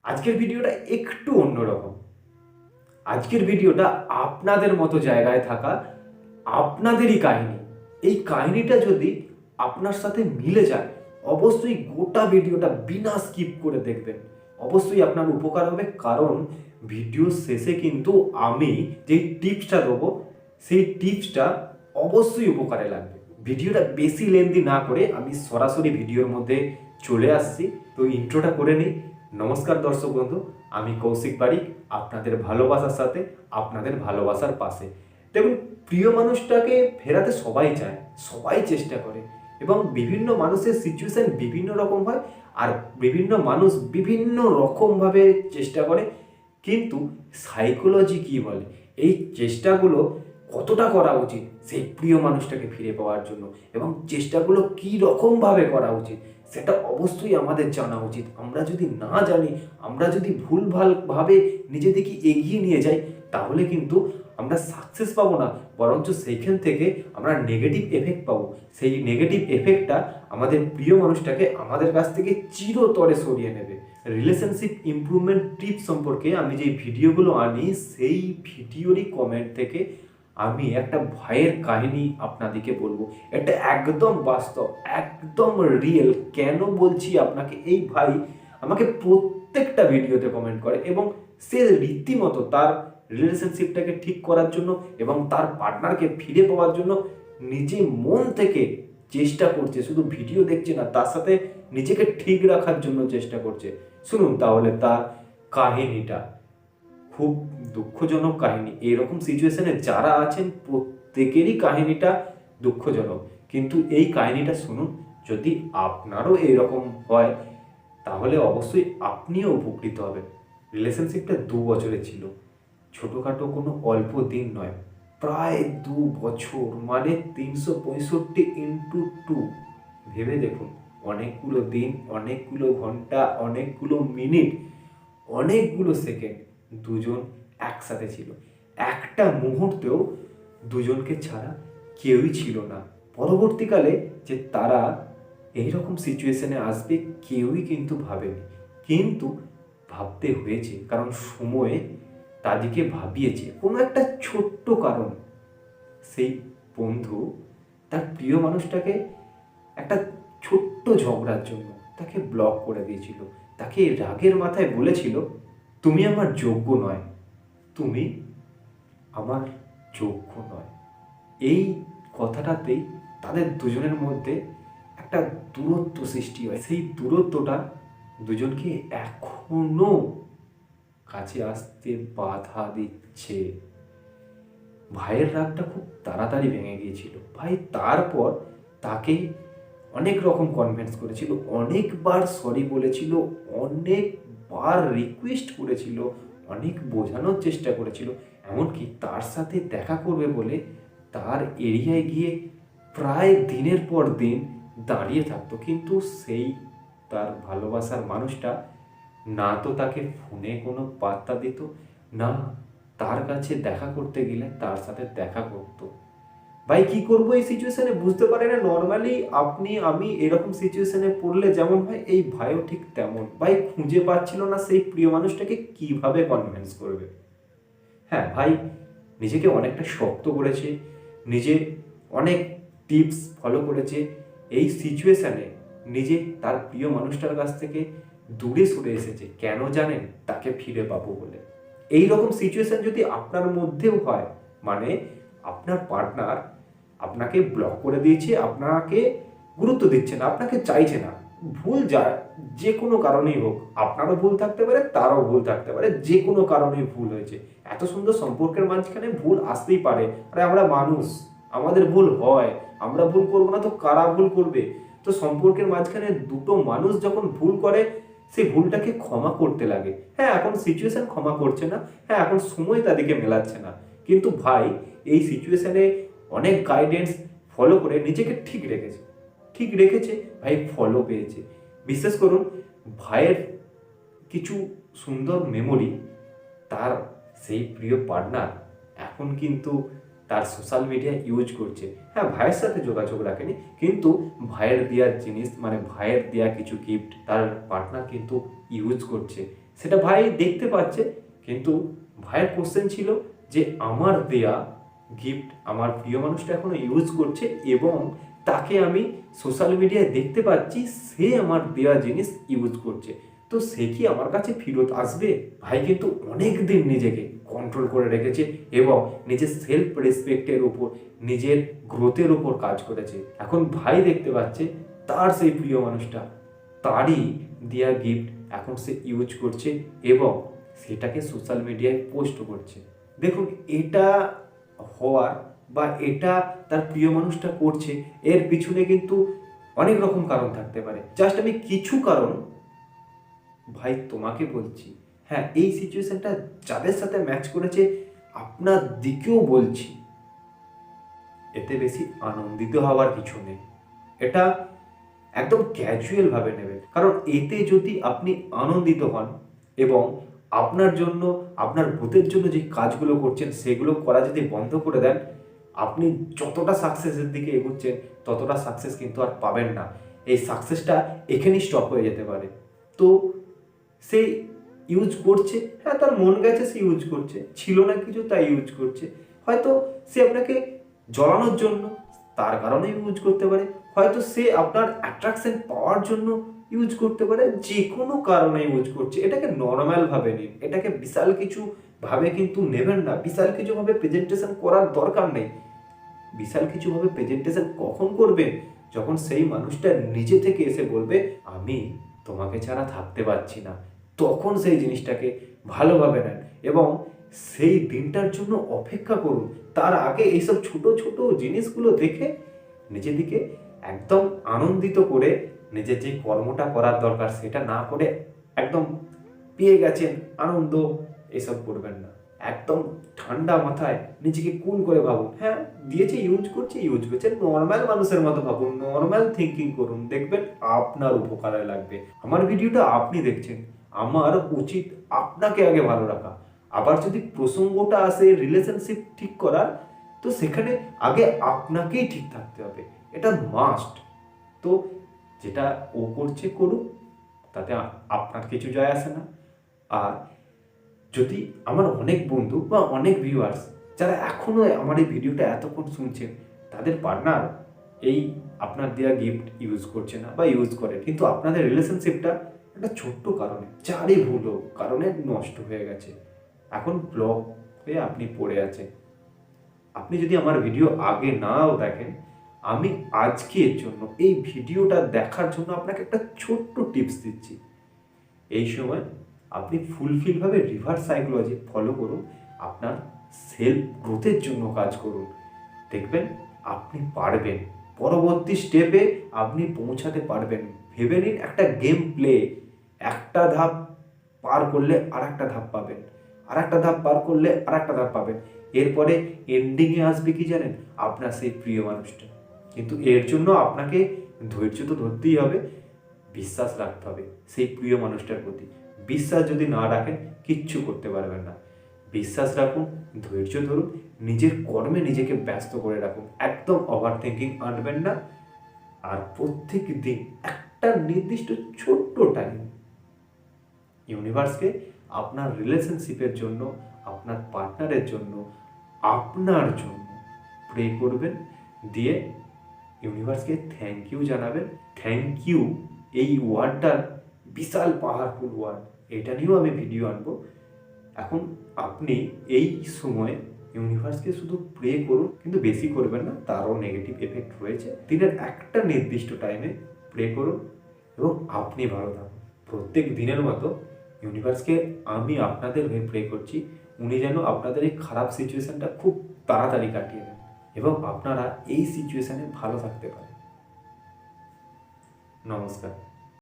আজকের ভিডিওটা একটু অন্যরকম। আজকের ভিডিওটা আপনাদের মতো জায়গায় থাকা আপনাদেরই কাহিনী। এই কাহিনীটা যদি আপনার সাথে মিলে যায়, অবশ্যই গোটা ভিডিওটা বিনা স্কিপ করে দেখবেন। অবশ্যই আপনার উপকার হবে, কারণ ভিডিও শেষে কিন্তু আমি যেই টিপসটা দেবো সেই টিপসটা অবশ্যই উপকারে লাগবে। ভিডিওটা বেশি লেন্দি না করে আমি সরাসরি ভিডিওর মধ্যে চলে আসছি। তো ইন্ট্রোটা করে নিই। নমস্কার দর্শক বন্ধু, আমি কৌশিক বারিক, আপনাদের ভালোবাসার সাথে আপনাদের ভালোবাসার পাশে। দেখুন, প্রিয় মানুষটাকে ফেরাতে সবাই চায়, সবাই চেষ্টা করে, এবং বিভিন্ন মানুষের সিচুয়েশন বিভিন্ন রকম হয়, আর বিভিন্ন মানুষ বিভিন্ন রকমভাবে চেষ্টা করে। কিন্তু সাইকোলজি কি বলে, এই চেষ্টাগুলো কতটা করা উচিত সেই প্রিয় মানুষটাকে ফিরে পাওয়ার জন্য, এবং চেষ্টাগুলো কী রকমভাবে করা উচিত সেটা অবশ্যই আমাদের জানা উচিত। আমরা যদি না জানি, আমরা যদি ভুলভালভাবে নিজেদেরকে এগিয়ে নিয়ে যাই, তাহলে কিন্তু আমরা সাকসেস পাবো না, বরঞ্চ সেইখান থেকে আমরা নেগেটিভ এফেক্ট পাবো। সেই নেগেটিভ এফেক্টটা আমাদের প্রিয় মানুষটাকে আমাদের কাছ থেকে চিরতরে সরিয়ে নেবে। রিলেশনশিপ ইমপ্রুভমেন্ট টিপস সম্পর্কে আমি যে ভিডিওগুলো আনি, সেই ভিডিওরই কমেন্ট থেকে আমি একটা ভাইয়ের কাহিনী আপনাদেরকে বলবো। এটা একদম বাস্তব, একদম রিয়েল। কেন বলছি আপনাকে, এই ভাই আমাকে প্রত্যেকটা ভিডিওতে কমেন্ট করে, এবং সে রীতিমতো তার রিলেশনশিপটাকে ঠিক করার জন্য এবং তার পার্টনারকে ফিরে পাওয়ার জন্য নিজে মন থেকে চেষ্টা করছে। শুধু ভিডিও দেখছে না, তার সাথে নিজেকে ঠিক রাখার জন্য চেষ্টা করছে। শুনুন তাহলে তার কাহিনীটা। খুব দুঃখজনক কাহিনী। এরকম সিচুয়েশনে যারা আছেন প্রত্যেকেরই কাহিনীটা দুঃখজনক, কিন্তু এই কাহিনীটা শুনুন। যদি আপনারও এইরকম হয়, তাহলে অবশ্যই আপনিও উপকৃত হবেন। রিলেশনশিপটা 2 বছরের ছিল, ছোটোখাটো কোনো অল্প দিন নয়, প্রায় 2 বছর, মানে 365 × 2। ভেবে দেখুন, অনেকগুলো দিন, অনেকগুলো ঘন্টা, অনেকগুলো মিনিট, অনেকগুলো সেকেন্ড দুজন একসাথে ছিল। একটা মুহূর্তেও দুজনকে ছাড়া কেউই ছিল না। পরবর্তীকালে যে তারা এইরকম সিচুয়েশনে আসবে কেউই কিন্তু ভাবেনি, কিন্তু ভাবতে হয়েছে, কারণ সময়ে তাদেরকে ভাবিয়েছে। কোনো একটা ছোট্ট কারণ, সেই বন্ধু তার প্রিয় মানুষটাকে একটা ছোট্ট ঝগড়ার জন্য তাকে ব্লক করে দিয়েছিল। তাকে রাগের মাথায় বলেছিল, তুমি আমার যোগ্য নয়, তুমি আমার যোগ্য নয়। এই কথাটাতেই তাদের দুজনের মধ্যে একটা দূরত্ব সৃষ্টি হয়। সেই দূরত্বটা দুজনকে এখনো কাছে আসতে বাধা দিচ্ছে। ভাইয়ের রাগটা খুব তাড়াতাড়ি ভেঙে গিয়েছিল। ভাই তারপর তাকে অনেক রকম কনভিন্স করেছিল, অনেকবার সরি বলেছিল, অনেকবার রিকোয়েস্ট করেছিল, অনেক বোঝানোর চেষ্টা করেছিল, এমনকি তার সাথে দেখা করবে বলে তার এরিয়ায় গিয়ে প্রায় দিনের পর দিন দাঁড়িয়ে থাকতো। কিন্তু সেই তার ভালোবাসার মানুষটা না তো তাকে ফোনে কোনো পাত্তা দিত, না তার কাছে দেখা করতে গেলে তার সাথে দেখা করতো। ভাই কি করবো এই সিচুয়েশনে বুঝতে পারে না। নর্মালি আপনি আমি এরকম সিচুয়েশনে পড়লে যেমন হয়, এই ভাইও ঠিক তেমন। ভাই খুঁজে পাচ্ছিল না সেই প্রিয় মানুষটাকে কিভাবে কনভিন্স করবে। হ্যাঁ, ভাই নিজেকে অনেকটা শক্ত করেছে, নিজে অনেক টিপস ফলো করেছে। এই সিচুয়েশানে নিজে তার প্রিয় মানুষটার কাছ থেকে দূরে সরে এসেছে। কেন জানেন? তাকে ফিরে পাবো বলে। এই রকম সিচুয়েশান যদি আপনার মধ্যেও হয়, মানে আপনার পার্টনার আপনাকে ব্লক করে দিয়েছে, আপনাকে গুরুত্ব দিচ্ছে না, আপনাকে চাইছে না, ভুল যায় যে কোনো কারণেই হোক, আপনারও ভুল থাকতে পারে, তারও ভুল থাকতে পারে, যে কোনো কারণেই ভুল হয়েছে। এত সুন্দর সম্পর্কের মাঝখানে ভুল আসতেই পারে। আরে আমরা মানুষ, আমাদের ভুল হয়, আমরা ভুল করবো না তো কারা ভুল করবে? তো সম্পর্কের মাঝখানে দুটো মানুষ যখন ভুল করে, সেই ভুলটাকে ক্ষমা করতে লাগে। হ্যাঁ, এখন সিচুয়েশন ক্ষমা করছে না, হ্যাঁ এখন সময় তাদেরকে মেলাচ্ছে না, কিন্তু ভাই এই সিচুয়েশনে অনেক গাইডেন্স ফলো করে নিজেকে ঠিক রেখেছে। ভাই ফলো পেয়েছে। বিশ্বাস করুন, ভাইয়ের কিছু সুন্দর মেমোরি তার সেই প্রিয় পার্টনার এখন কিন্তু তার সোশ্যাল মিডিয়া ইউজ করছে। হ্যাঁ, ভাইয়ের সাথে যোগাযোগ রাখেনি, কিন্তু ভাইয়ের দেওয়ার জিনিস, মানে ভাইয়ের দেওয়া কিছু গিফট তার পার্টনার কিন্তু ইউজ করছে। সেটা ভাই দেখতে পাচ্ছে, কিন্তু ভাইয়ের কোশ্চেন ছিল যে আমার দেয়া গিফট আমার প্রিয় মানুষটা এখনো ইউজ করছে এবং তাকে আমি সোশ্যাল মিডিয়ায় দেখতে পাচ্ছি সে আমার দেয়া জিনিস ইউজ করছে, তো সে কি আমার কাছে ফেরত আসবে? ভাই কিন্তু অনেক দিন নিজেকে কন্ট্রোল করে রেখেছে এবং নিজের সেলফ রেসপেক্টের উপর, নিজের গ্রোথের উপর কাজ করেছে। এখন ভাই দেখতে পাচ্ছে তার সেই প্রিয় মানুষটা তারই দেয়া গিফট এখন সে ইউজ করছে এবং সেটাকে সোশ্যাল মিডিয়ায় পোস্ট করছে। দেখুন, এটা হওয়ার বা এটা তার প্রিয় মানুষটা করছে, এর পিছনে কিন্তু অনেক রকম কারণ থাকতে পারে। জাস্ট আমি কিছু কারণ ভাই তোমাকে বলছি। হ্যাঁ, এই সিচুয়েশনটা যাদের সাথে ম্যাচ করেছে আপনার দিকেও বলছি, এতে বেশি আনন্দিত হওয়ার কিছু নেই। এটা একদম ক্যাজুয়াল ভাবে নেবেন, কারণ এতে যদি আপনি আনন্দিত হন এবং আপনার জন্য, আপনার ভূতের জন্য যে কাজগুলো করছেন সেগুলো করা যদি বন্ধ করে দেন, আপনি যতটা সাকসেসের দিকে এগোচ্ছেন ততটা সাকসেস কিন্তু আর পাবেন না। এই সাকসেসটা এখানেই স্টপ হয়ে যেতে পারে। তো সে ইউজ করছে, হ্যাঁ তার মন গেছে সে ইউজ করছে, ছিল না কিছু তাই ইউজ করছে। হয়তো সে আপনাকে জ্বলানোর জন্য তার কারণে ইউজ করতে পারে, হয়তো সে আপনার অ্যাট্রাকশন পাওয়ার জন্য ইউজ করতে পারে, যে কোনো কারণে ইউজ করছে। এটাকে নর্মাল ভাবে নিন, এটাকে বিশাল কিছু ভাবে কিন্তু নেবেন না। বিশাল কিছু ভাবে প্রেজেন্টেশন করার দরকার নেই। বিশাল কিছু ভাবে প্রেজেন্টেশন কখন করবেন? যখন সেই মানুষটা নিজে থেকে এসে বলবে আমি তোমাকে ছাড়া থাকতে পারছি না, তখন সেই জিনিসটাকে ভালোভাবে নেন এবং সেই দিনটার জন্য অপেক্ষা করুন। তার আগে এইসব ছোট ছোট জিনিসগুলো দেখে নিজেদিকে একদম আনন্দিত করে নিজের যে কর্মটা করার দরকার সেটা না করে একদম পেয়ে গেছেন আনন্দ, এসব করবেন না। একদম ঠান্ডা মাথায় নিজেকে কুল করে ভাবুন, হ্যাঁ দিয়েছে ইউজ করছে, নর্মাল মানুষের মতো ভাবুন, নর্মাল থিঙ্কিং করুন, দেখবেন আপনার উপকারে লাগবে। আমার ভিডিওটা আপনি দেখছেন, আমার উচিত আপনাকে আগে ভালো রাখা। আবার যদি প্রসঙ্গটা আসে রিলেশনশিপ ঠিক করার, তো সেখানে আগে আপনাকেই ঠিক থাকতে হবে, এটা মাস্ট। তো যেটা ও করছে করুক, তাতে আপনার কিছু যায় আসে না। আর যদি আমার অনেক বন্ধু বা অনেক ভিউয়ার্স যারা এখনো আমার এই ভিডিওটা এতক্ষণ শুনছেন, তাদের পার্টনার এই আপনার দেওয়া গিফট ইউজ করছে না বা ইউজ করে, কিন্তু আপনাদের রিলেশনশিপটা একটা ছোট্ট কারণে, যারই ভুল হোক কারণে নষ্ট হয়ে গেছে, এখন ব্লক হয়ে আপনি পড়ে আছেন। আপনি যদি আমার ভিডিও আগে নাও দেখেন, আমি আজকের জন্য এই ভিডিওটা দেখার জন্য আপনাকে একটা ছোট্ট টিপস দিচ্ছি। এই সময় আপনি ফুলফিলভাবে রিভার্স সাইকোলজি ফলো করুন, আপনার সেলফ গ্রোথের জন্য কাজ করুন, দেখবেন আপনি পারবেন। পরবর্তী স্টেপে আপনি পৌঁছাতে পারবেন। ভেবে নিন একটা গেম প্লে, একটা ধাপ পার করলে আর একটা ধাপ পাবেন, আর একটা ধাপ পার করলে আর একটা ধাপ পাবেন। এরপরে এন্ডিংয়ে আসবে কি জানেন? আপনার সেই প্রিয় মানুষটা। কিন্তু এর জন্য আপনাকে ধৈর্য তো ধরতেই হবে, বিশ্বাস রাখতে হবে সেই প্রিয় মানুষটার প্রতি। বিশ্বাস যদি না রাখেন কিচ্ছু করতে পারবেন না। বিশ্বাস রাখুন, ধৈর্য ধরুন, নিজের কর্মে নিজেকে ব্যস্ত করে রাখুন, একদম ওভার থিঙ্কিং আনবেন না। আর প্রত্যেক দিন একটা নির্দিষ্ট ছোট্ট টাইম ইউনিভার্সকে আপনার রিলেশনশিপের জন্য, আপনার পার্টনারের জন্য, আপনার জন্য প্রে করবেন, দিয়ে ইউনিভার্সকে থ্যাংক ইউ জানাবেন। থ্যাংক ইউ এই ওয়ার্ডটার বিশাল পাওয়ারফুল ওয়ার্ড, এটা নিয়েও আমি ভিডিও আনবো। এখন আপনি এই সময় ইউনিভার্সকে শুধু প্রে করুন, কিন্তু বেশি করবেন না, তারও নেগেটিভ এফেক্ট রয়েছে। দিনের একটা নির্দিষ্ট টাইমে প্রে করুন এবং আপনি ভালো থাকুন। প্রত্যেক দিনের মতো ইউনিভার্সকে আমি আপনাদের হয়ে প্রে করছি, উনি যেন আপনাদের এই খারাপ সিচুয়েশনটা খুব তাড়াতাড়ি কাটিয়ে দেন এবং আপনারা এই সিচুয়েশনে ভালো থাকতে পারেন। নমস্কার।